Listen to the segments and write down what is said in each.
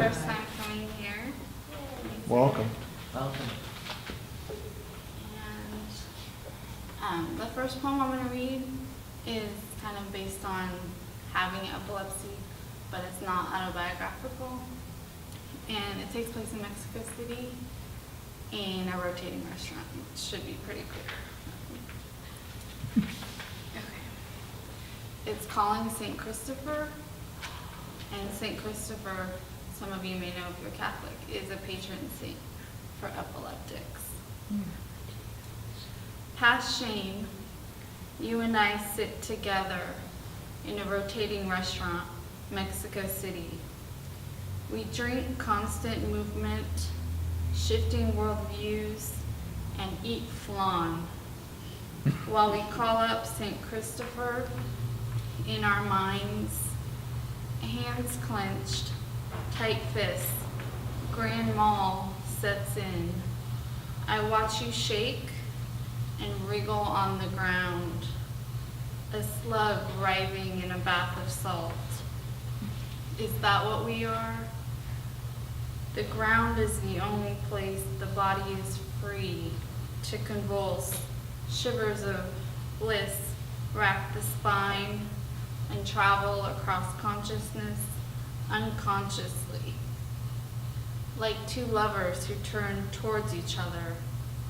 first time coming here. Welcome. Welcome. And the first poem I'm going to read is kind of based on having epilepsy, but it's not autobiographical. And it takes place in Mexico City in a rotating restaurant. It should be pretty clear. Okay. It's Calling St. Christopher. And St. Christopher, some of you may know if you're Catholic, is a patron saint for epileptics. Past shame, you and I sit together in a rotating restaurant, Mexico City. We drink constant movement, shifting worldviews, and eat flan, while we call up St. Christopher in our minds, hands clenched, tight fists, grand mal sets in. I watch you shake and wriggle on the ground, a slug writhing in a bath of salt. Is that what we are? The ground is the only place the body is free to convulse. Shivers of bliss rack the spine and travel across consciousness unconsciously, like two lovers who turn towards each other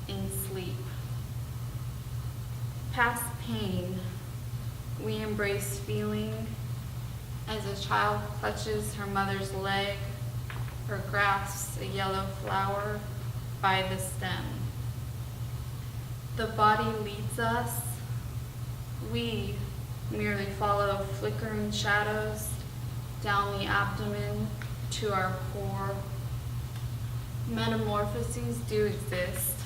in sleep. Past pain, we embrace feeling as a child clutches her mother's leg or grasps a yellow flower by the stem. The body leads us. We merely follow flickering shadows down the abdomen to our core. Metamorphoses do exist,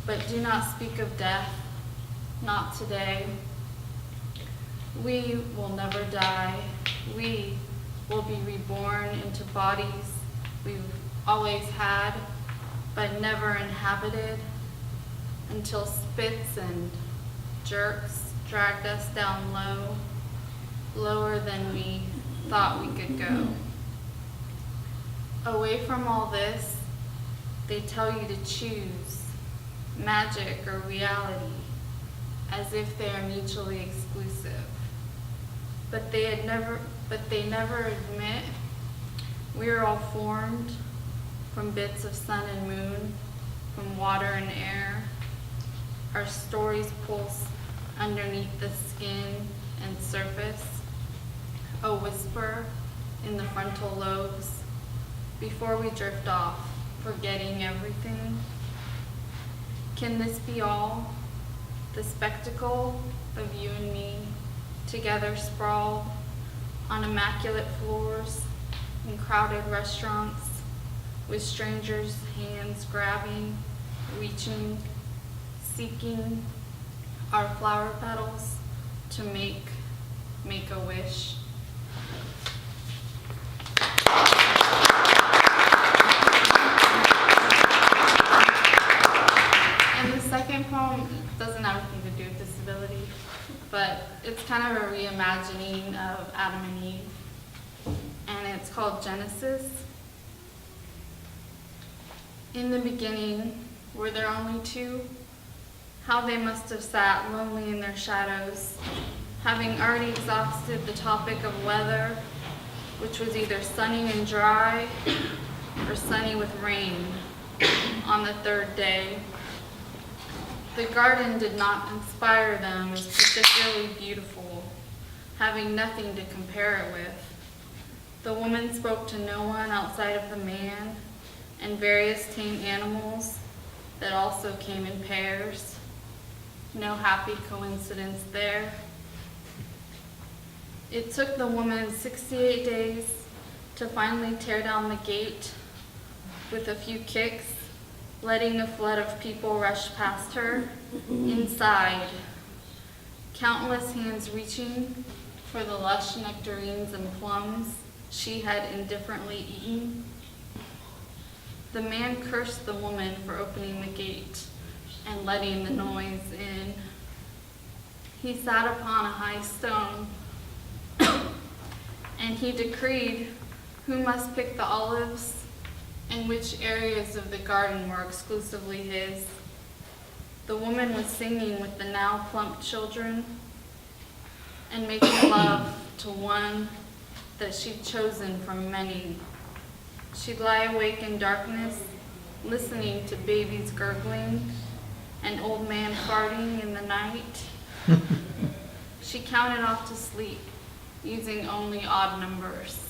but do not speak of death, not today. We will never die. We will be reborn into bodies we've always had, but never inhabited, until spits and jerks dragged us down low, lower than we thought we could go. Away from all this, they tell you to choose magic or reality, as if they are mutually exclusive. But they never admit we are all formed from bits of sun and moon, from water and air. Our stories pulse underneath the skin and surface, a whisper in the frontal lobes, before we drift off, forgetting everything. Can this be all? The spectacle of you and me, together sprawled on immaculate floors in crowded restaurants, with strangers' hands grabbing, reaching, seeking our flower petals to make a wish. And the second poem doesn't have anything to do with disability, but it's kind of a reimagining of Adam and Eve, and it's called Genesis. In the beginning, were there only two? How they must have sat lonely in their shadows, having already exhausted the topic of weather, which was either sunny and dry or sunny with rain on the third day. The garden did not inspire them as particularly beautiful, having nothing to compare it with. The woman spoke to no one outside of the man and various tame animals that also came in pairs. No happy coincidence there. It took the woman 68 days to finally tear down the gate with a few kicks, letting a flood of people rush past her. Inside, countless hands reaching for the lush nectarines and plums she had indifferently eaten. The man cursed the woman for opening the gate and letting the noise in. He sat upon a high stone, and he decreed Who must pick the olives? And which areas of the garden were exclusively his? The woman was singing with the now plump children and making love to one that she'd chosen from many. She'd lie awake in darkness, listening to babies gurgling, an old man farting in the night. She counted off to sleep, using only odd numbers.